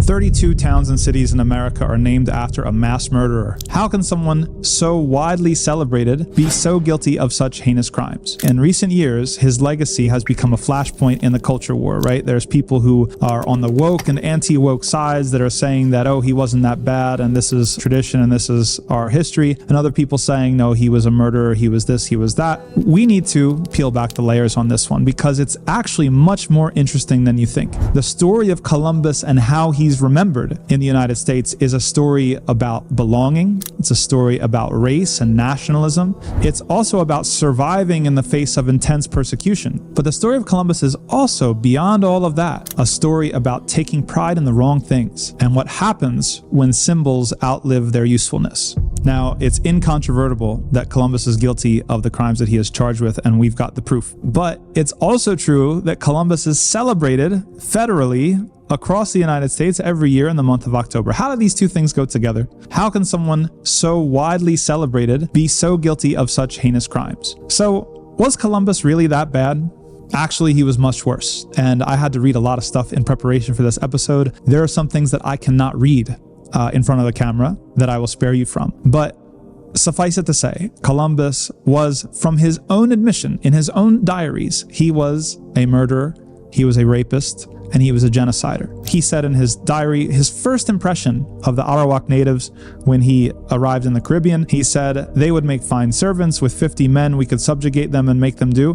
32 towns and cities in America are named after a mass murderer. How can someone so widely celebrated be so guilty of such heinous crimes? In recent years, his legacy has become a flashpoint in the culture war, right? There's people who are on the woke and anti-woke sides that are saying that, oh, he wasn't that bad, and this is tradition, and this is our history. And other people saying, no, he was a murderer, he was this, he was that. We need to peel back the layers on this one because it's actually much more interesting than you think. The story of Columbus and how he's remembered in the United States is a story about belonging. It's a story about race and nationalism. It's also about surviving in the face of intense persecution. But the story of Columbus is also, beyond all of that, a story about taking pride in the wrong things and what happens when symbols outlive their usefulness. Now, it's incontrovertible that Columbus is guilty of the crimes that he is charged with, and we've got the proof. But it's also true that Columbus is celebrated federally across the United States every year in the month of October. How do these two things go together? How can someone so widely celebrated be so guilty of such heinous crimes? So, was Columbus really that bad? Actually, he was much worse. And I had to read a lot of stuff in preparation for this episode. There are some things that I cannot read in front of the camera that I will spare you from. But suffice it to say, Columbus was, from his own admission, in his own diaries, he was a murderer, he was a rapist, and he was a genocider. He said in his diary, his first impression of the Arawak natives when he arrived in the Caribbean, he said, they would make fine servants. With 50 men, we could subjugate them and make them do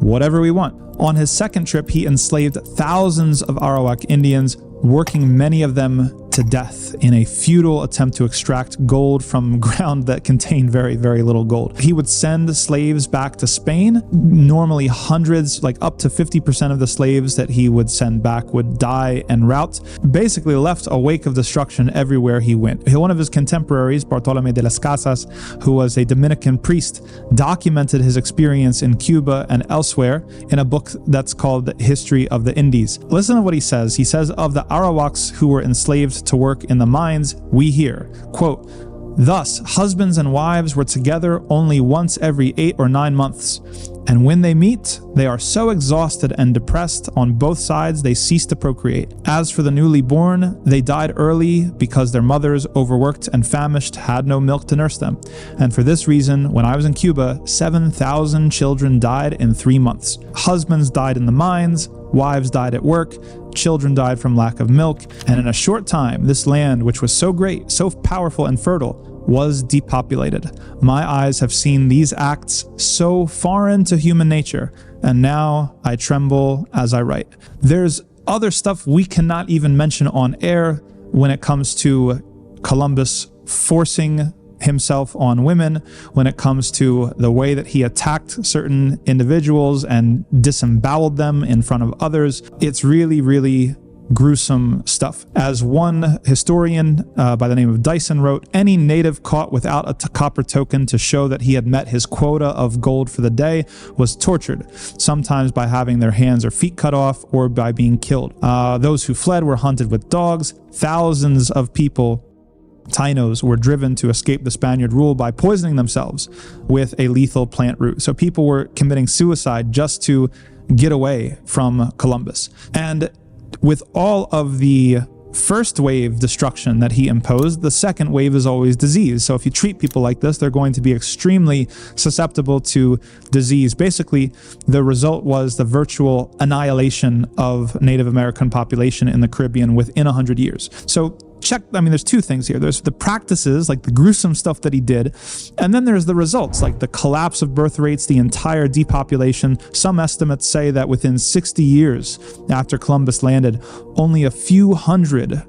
whatever we want. On his second trip, he enslaved thousands of Arawak Indians, working many of them to death in a futile attempt to extract gold from ground that contained very, very little gold. He would send slaves back to Spain. Normally hundreds, like up to 50% of the slaves that he would send back would die en route, basically left a wake of destruction everywhere he went. One of his contemporaries, Bartolomé de las Casas, who was a Dominican priest, documented his experience in Cuba and elsewhere in a book that's called History of the Indies. Listen to what he says. He says, of the Arawaks who were enslaved to work in the mines, we hear, quote, thus, husbands and wives were together only once every 8 or 9 months. And when they meet, they are so exhausted and depressed on both sides they cease to procreate. As for the newly born, they died early because their mothers, overworked and famished, had no milk to nurse them. And for this reason, when I was in Cuba, 7,000 children died in 3 months. Husbands died in the mines, wives died at work, children died from lack of milk, and in a short time, this land, which was so great, so powerful and fertile, was depopulated. My eyes have seen these acts so foreign to human nature, and now I tremble as I write. There's other stuff we cannot even mention on air when it comes to Columbus forcing himself on women, when it comes to the way that he attacked certain individuals and disemboweled them in front of others. It's really, really gruesome stuff. As one historian by the name of Dyson wrote, any native caught without a copper token to show that he had met his quota of gold for the day was tortured, sometimes by having their hands or feet cut off or by being killed. Those who fled were hunted with dogs. Thousands of people, Tainos, were driven to escape the Spaniard rule by poisoning themselves with a lethal plant root. So people were committing suicide just to get away from Columbus. And with all of the first wave destruction that he imposed, the second wave is always disease. So if you treat people like this, they're going to be extremely susceptible to disease. Basically, the result was the virtual annihilation of Native American population in the Caribbean within 100 years. So there's two things here. There's the practices, like the gruesome stuff that he did, and then there's the results, like the collapse of birth rates, the entire depopulation. Some estimates say that within 60 years after Columbus landed, only a few hundred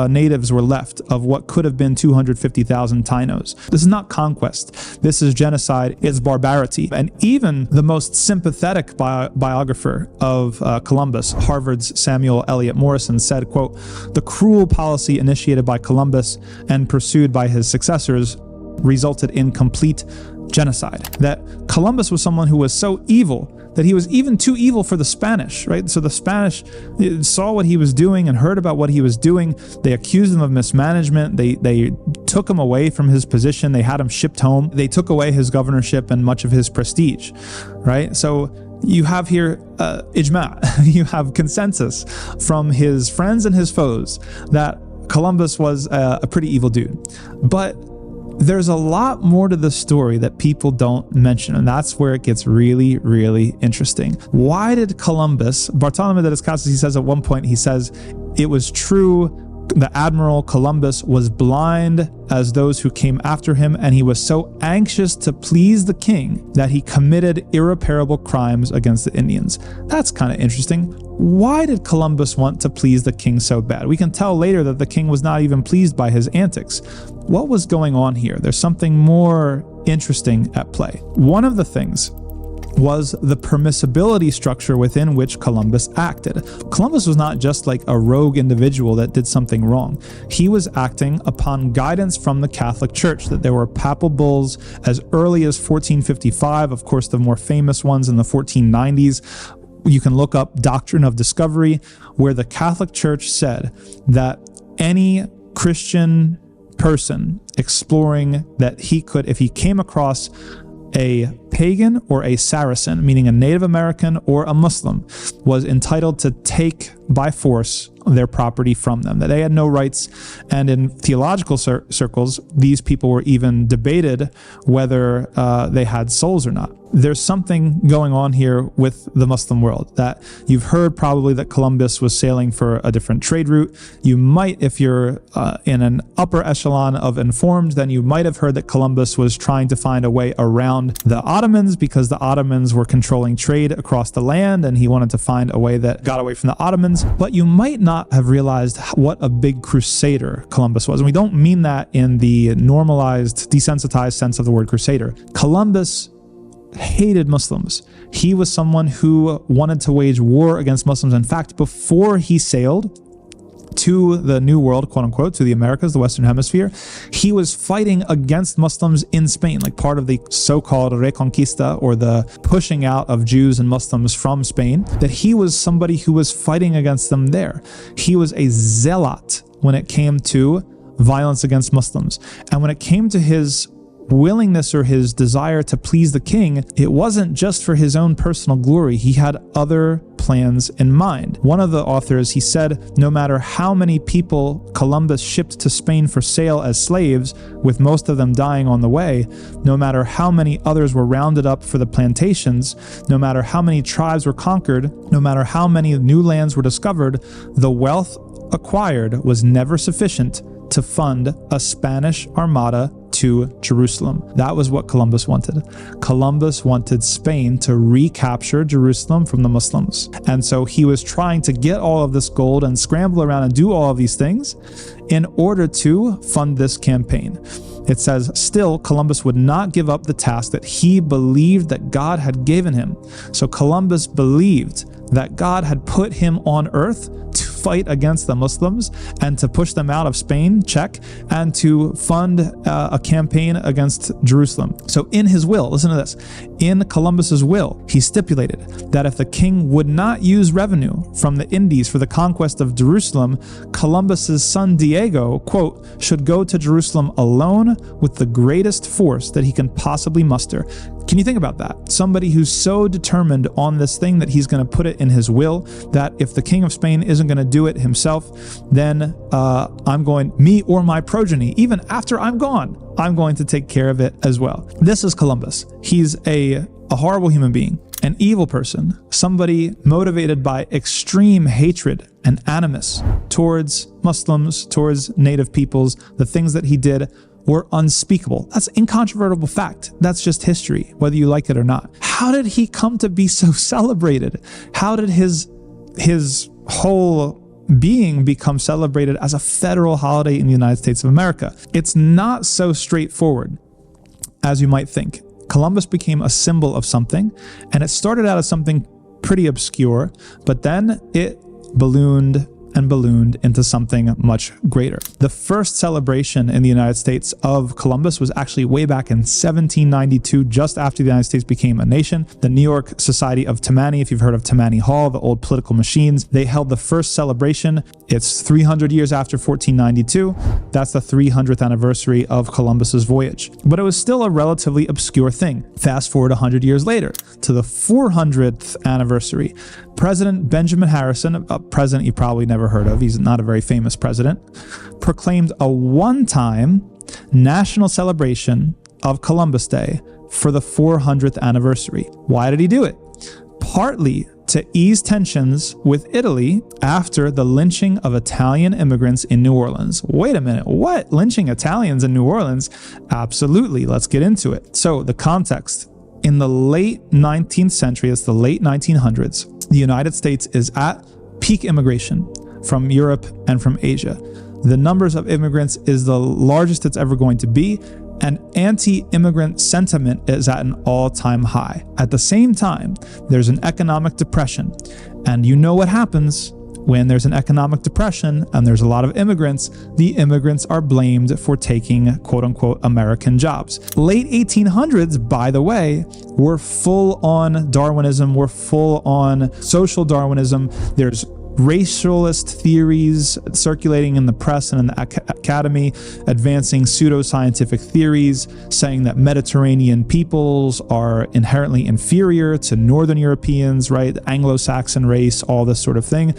natives were left of what could have been 250,000 Tainos. This is not conquest. This is genocide. It's barbarity. And even the most sympathetic biographer of Columbus, Harvard's Samuel Eliot Morison, said, quote, the cruel policy initiated by Columbus and pursued by his successors resulted in complete genocide. That Columbus was someone who was so evil that he was even too evil for the Spanish, right? So the Spanish saw what he was doing and heard about what he was doing. They accused him of mismanagement. They took him away from his position. They had him shipped home. They took away his governorship and much of his prestige, right? So you have here ijma, you have consensus from his friends and his foes that Columbus was a pretty evil dude. But there's a lot more to the story that people don't mention, and that's where it gets really, really interesting. Why did Columbus, Bartolomé de las Casas, he says at one point, he says, it was true, the Admiral Columbus was blind as those who came after him, and he was so anxious to please the king that he committed irreparable crimes against the Indians. That's kind of interesting. Why did Columbus want to please the king so bad? We can tell later that the king was not even pleased by his antics. What was going on here? There's something more interesting at play. One of the things was the permissibility structure within which Columbus acted. Columbus was not just like a rogue individual that did something wrong. He was acting upon guidance from the Catholic Church, that there were papal bulls as early as 1455, of course the more famous ones in the 1490s. You can look up Doctrine of Discovery, where the Catholic Church said that any Christian person exploring that he could, if he came across a pagan or a Saracen, meaning a Native American or a Muslim, was entitled to take by force their property from them, that they had no rights. And in theological circles, these people were even debated whether they had souls or not. There's something going on here with the Muslim world, that you've heard probably that Columbus was sailing for a different trade route. You might, if you're in an upper echelon of informed, then you might have heard that Columbus was trying to find a way around the Ottomans, because the Ottomans were controlling trade across the land, and he wanted to find a way that got away from the Ottomans. But you might not have realized what a big crusader Columbus was. And we don't mean that in the normalized, desensitized sense of the word crusader. Columbus hated Muslims. He was someone who wanted to wage war against Muslims. In fact, before he sailed to the New World, quote unquote, to the Americas, the Western Hemisphere, he was fighting against Muslims in Spain, like part of the so-called Reconquista, or the pushing out of Jews and Muslims from Spain, that he was somebody who was fighting against them there. He was a zealot when it came to violence against Muslims. And when it came to his willingness or his desire to please the king, it wasn't just for his own personal glory. He had other plans in mind. One of the authors, he said, no matter how many people Columbus shipped to Spain for sale as slaves, with most of them dying on the way, no matter how many others were rounded up for the plantations, no matter how many tribes were conquered, no matter how many new lands were discovered, the wealth acquired was never sufficient to fund a Spanish armada to Jerusalem. That was what Columbus wanted. Columbus wanted Spain to recapture Jerusalem from the Muslims. And so he was trying to get all of this gold and scramble around and do all of these things in order to fund this campaign. It says, still, Columbus would not give up the task that he believed that God had given him. So Columbus believed that God had put him on earth to fight against the Muslims and to push them out of Spain, check, and to fund a campaign against Jerusalem. So in his will, listen to this, in Columbus's will, he stipulated that if the king would not use revenue from the Indies for the conquest of Jerusalem, Columbus's son Diego, quote, should go to Jerusalem alone with the greatest force that he can possibly muster. Can you think about that? Somebody who's so determined on this thing that he's going to put it in his will, that if the king of Spain isn't going to do it himself, then me or my progeny, even after I'm gone, I'm going to take care of it as well. This is Columbus. He's a horrible human being, an evil person, somebody motivated by extreme hatred and animus towards Muslims, towards native peoples. The things that he did were unspeakable. That's incontrovertible fact. That's just history, whether you like it or not. How did he come to be so celebrated? How did his whole being become celebrated as a federal holiday in the United States of America? It's not so straightforward as you might think. Columbus became a symbol of something, and it started out as something pretty obscure, but then it ballooned and ballooned into something much greater. The first celebration in the United States of Columbus was actually way back in 1792, just after the United States became a nation. The New York Society of Tammany, if you've heard of Tammany Hall, the old political machines, they held the first celebration. It's 300 years after 1492. That's the 300th anniversary of Columbus's voyage. But it was still a relatively obscure thing. Fast forward 100 years later to the 400th anniversary. President Benjamin Harrison, a president you probably never heard of, he's not a very famous president, proclaimed a one-time national celebration of Columbus Day for the 400th anniversary. Why did he do it? Partly to ease tensions with Italy after the lynching of Italian immigrants in New Orleans. Wait a minute, what? Lynching Italians in New Orleans? Absolutely, let's get into it. So the context. In the late 19th century, it's the late 1900s, the United States is at peak immigration from Europe and from Asia. The numbers of immigrants is the largest it's ever going to be, and anti-immigrant sentiment is at an all-time high. At the same time, there's an economic depression, and you know what happens when there's an economic depression and there's a lot of immigrants. The immigrants are blamed for taking quote-unquote American jobs. Late 1800s, by the way, were full-on Darwinism, were full-on social Darwinism. There's racialist theories circulating in the press and in the academy, advancing pseudoscientific theories, saying that Mediterranean peoples are inherently inferior to Northern Europeans, right? The Anglo-Saxon race, all this sort of thing.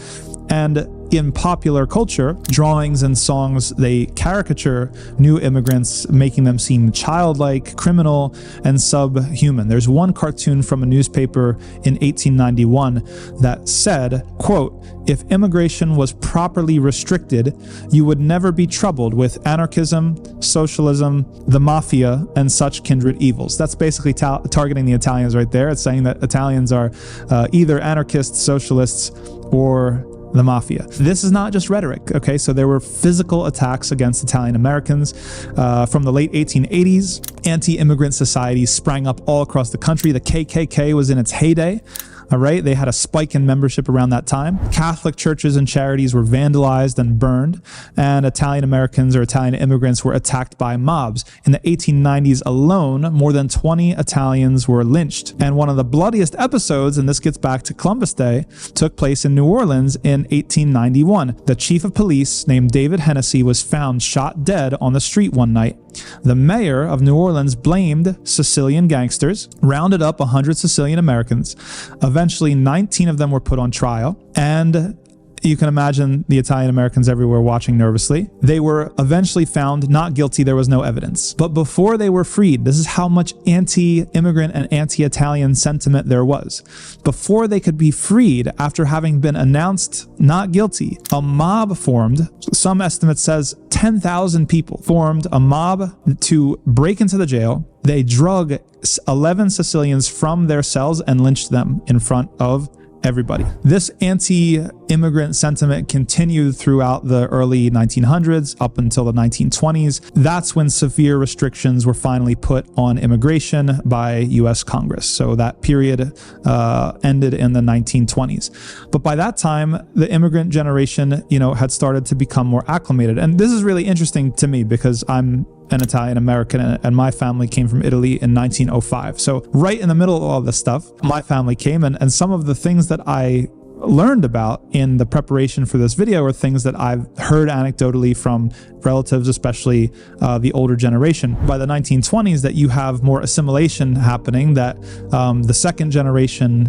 And in popular culture, drawings and songs, they caricature new immigrants, making them seem childlike, criminal, and subhuman. There's one cartoon from a newspaper in 1891 that said, quote, "If immigration was properly restricted, you would never be troubled with anarchism, socialism, the mafia, and such kindred evils." That's basically targeting the Italians right there. It's saying that Italians are either anarchists, socialists, or the mafia. This is not just rhetoric, okay? So there were physical attacks against Italian Americans from the late 1880s. Anti-immigrant societies sprang up all across the country. The KKK was in its heyday. All right, they had a spike in membership around that time. Catholic churches and charities were vandalized and burned, and Italian Americans or Italian immigrants were attacked by mobs. In the 1890s alone, more than 20 Italians were lynched. And one of the bloodiest episodes, and this gets back to Columbus Day, took place in New Orleans in 1891. The chief of police, named David Hennessy, was found shot dead on the street one night. The mayor of New Orleans blamed Sicilian gangsters, rounded up 100 Sicilian Americans. Eventually, 19 of them were put on trial, and you can imagine the Italian Americans everywhere watching nervously. They were eventually found not guilty. There was no evidence. But before they were freed, this is how much anti-immigrant and anti-Italian sentiment there was. Before they could be freed, after having been announced not guilty, a mob formed. Some estimate says 10,000 people formed a mob to break into the jail. They drug 11 Sicilians from their cells and lynched them in front of everybody. This anti-immigrant sentiment continued throughout the early 1900s up until the 1920s. That's when severe restrictions were finally put on immigration by US Congress. So that period ended in the 1920s. But by that time, the immigrant generation, had started to become more acclimated. And this is really interesting to me because I'm an Italian American and my family came from Italy in 1905. So right in the middle of all this stuff, my family came, and some of the things that I learned about in the preparation for this video are things that I've heard anecdotally from relatives, especially the older generation. By the 1920s, that you have more assimilation happening, that the second generation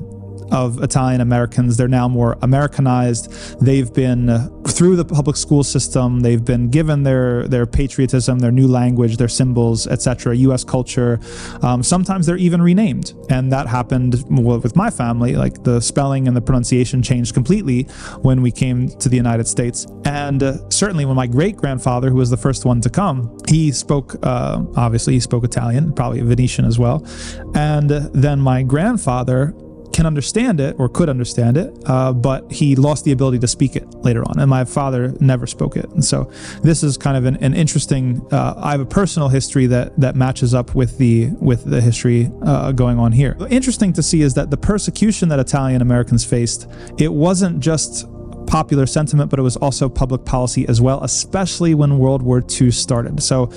of Italian Americans, they're now more Americanized. They've been through the public school system. They've been given their patriotism, their new language, their symbols, etc., U.S. culture. Sometimes they're even renamed. And that happened with my family. Like the spelling and the pronunciation changed completely when we came to the United States. And certainly when my great-grandfather, who was the first one to come, he spoke, obviously he spoke Italian, probably Venetian as well. And then my grandfather can understand it or could understand it, but he lost the ability to speak it later on. And my father never spoke it. And so this is kind of an interesting, I have a personal history that matches up with the history going on here. Interesting to see is that the persecution that Italian Americans faced, it wasn't just popular sentiment, but it was also public policy as well, especially when World War II started. So,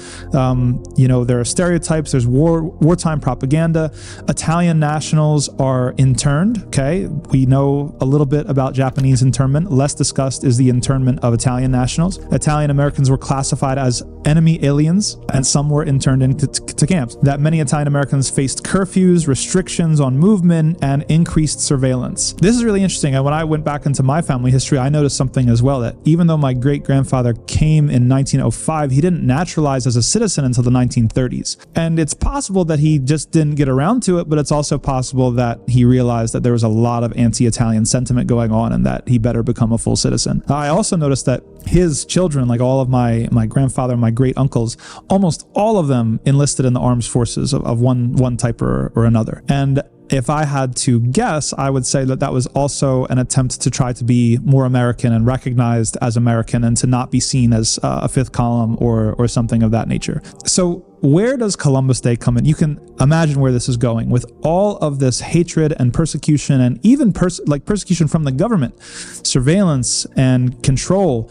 there are stereotypes, there's wartime propaganda. Italian nationals are interned, okay? We know a little bit about Japanese internment. Less discussed is the internment of Italian nationals. Italian Americans were classified as enemy aliens, and some were interned into camps. That many Italian Americans faced curfews, restrictions on movement, and increased surveillance. This is really interesting. And when I went back into my family history, I noticed something as well, that even though my great-grandfather came in 1905, he didn't naturalize as a citizen until the 1930s. And it's possible that he just didn't get around to it, but it's also possible that he realized that there was a lot of anti-Italian sentiment going on and that he better become a full citizen. I also noticed that his children, like all of my grandfather and my great uncles, almost all of them enlisted in the armed forces of one type or another. And if I had to guess, I would say that was also an attempt to try to be more American and recognized as American, and to not be seen as a fifth column or something of that nature. So where does Columbus Day come in? You can imagine where this is going with all of this hatred and persecution, and even persecution from the government, surveillance and control,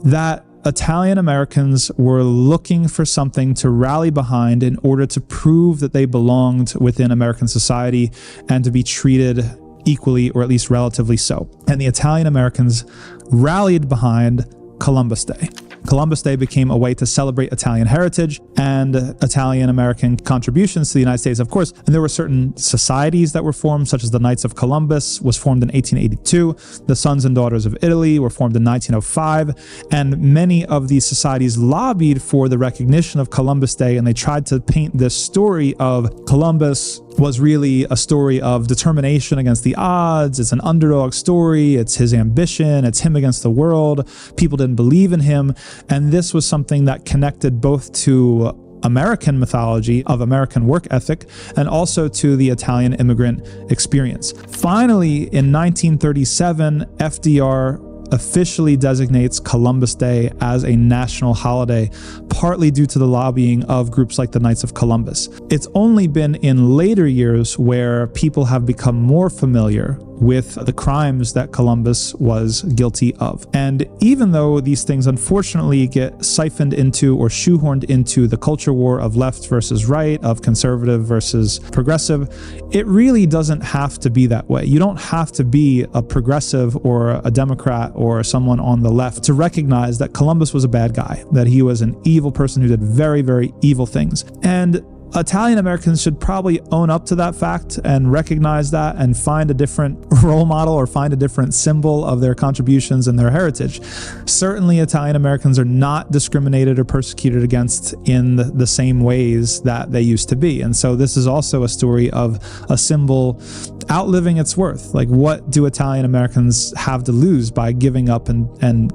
that Italian Americans were looking for something to rally behind in order to prove that they belonged within American society and to be treated equally, or at least relatively so. And the Italian Americans rallied behind Columbus Day. Columbus Day became a way to celebrate Italian heritage and Italian American contributions to the United States, of course. And there were certain societies that were formed, such as the Knights of Columbus was formed in 1882. The Sons and Daughters of Italy were formed in 1905. And many of these societies lobbied for the recognition of Columbus Day, and they tried to paint this story of Columbus was really a story of determination against the odds. It's an underdog story. It's his ambition. It's him against the world. People didn't believe in him. And this was something that connected both to American mythology of American work ethic and also to the Italian immigrant experience. Finally, in 1937, FDR officially designates Columbus Day as a national holiday, partly due to the lobbying of groups like the Knights of Columbus. It's only been in later years where people have become more familiar with the crimes that Columbus was guilty of. And even though these things unfortunately get siphoned into or shoehorned into the culture war of left versus right, of conservative versus progressive, it really doesn't have to be that way. You don't have to be a progressive or a Democrat or someone on the left to recognize that Columbus was a bad guy, that he was an evil person who did very, very evil things. And Italian Americans should probably own up to that fact and recognize that and find a different role model or find a different symbol of their contributions and their heritage. Certainly, Italian Americans are not discriminated or persecuted against in the same ways that they used to be. And so this is also a story of a symbol outliving its worth. Like, what do Italian Americans have to lose by giving up and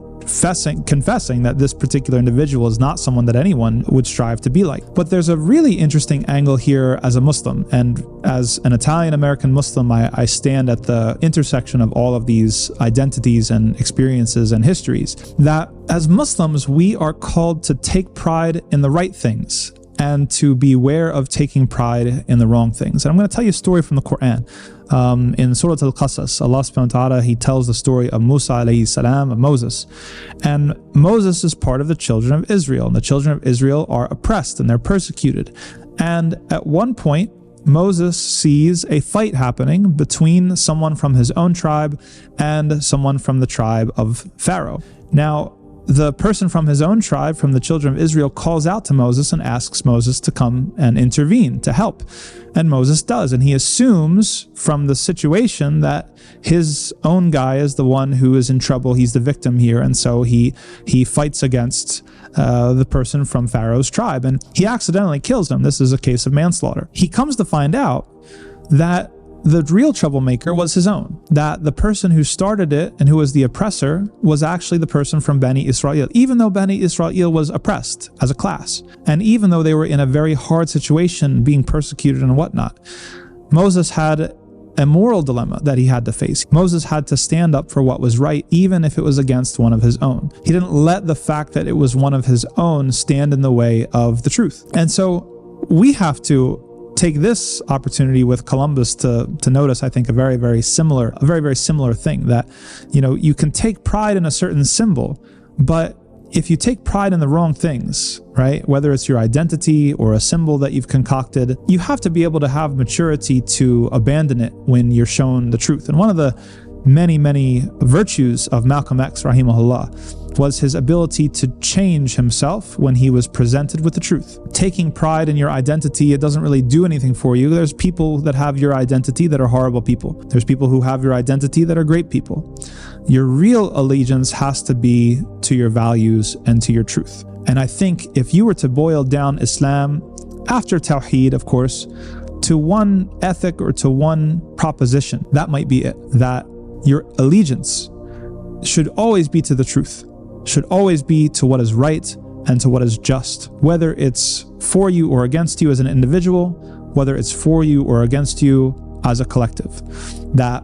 confessing that this particular individual is not someone that anyone would strive to be like? But there's a really interesting angle here as a Muslim, and as an Italian American Muslim, I stand at the intersection of all of these identities and experiences and histories, that as Muslims, we are called to take pride in the right things and to beware of taking pride in the wrong things. And I'm going to tell you a story from the Quran. In Surah Al-Qasas, Allah subhanahu wa ta'ala, he tells the story of Musa alayhi salam, of Moses. And Moses is part of the children of Israel, and the children of Israel are oppressed and they're persecuted. And at one point, Moses sees a fight happening between someone from his own tribe and someone from the tribe of Pharaoh. Now, the person from his own tribe, from the children of Israel, calls out to Moses and asks Moses to come and intervene, to help. And Moses does, and he assumes from the situation that his own guy is the one who is in trouble. He's the victim here, and so he fights against the person from Pharaoh's tribe, and he accidentally kills him. This is a case of manslaughter. He comes to find out that the real troublemaker was his own, that the person who started it and who was the oppressor was actually the person from Bani Israel, even though Bani Israel was oppressed as a class, and even though they were in a very hard situation, being persecuted and whatnot. Moses had a moral dilemma that he had to face. Moses had to stand up for what was right, even if it was against one of his own. He didn't let the fact that it was one of his own stand in the way of the truth. And so we have to take this opportunity with Columbus to notice, I think, a very, very similar thing, that, you can take pride in a certain symbol, but if you take pride in the wrong things, right, whether it's your identity or a symbol that you've concocted, you have to be able to have maturity to abandon it when you're shown the truth. And one of the many, many virtues of Malcolm X, rahimahullah, was his ability to change himself when he was presented with the truth. Taking pride in your identity, it doesn't really do anything for you. There's people that have your identity that are horrible people. There's people who have your identity that are great people. Your real allegiance has to be to your values and to your truth. And I think if you were to boil down Islam, after Tawheed, of course, to one ethic or to one proposition, that might be it. That your allegiance should always be to the truth, should always be to what is right and to what is just, whether it's for you or against you as an individual, whether it's for you or against you as a collective. That,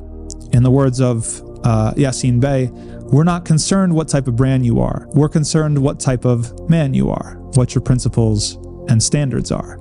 in the words of Yasin Bey, we're not concerned what type of brand you are. We're concerned what type of man you are, what your principles and standards are.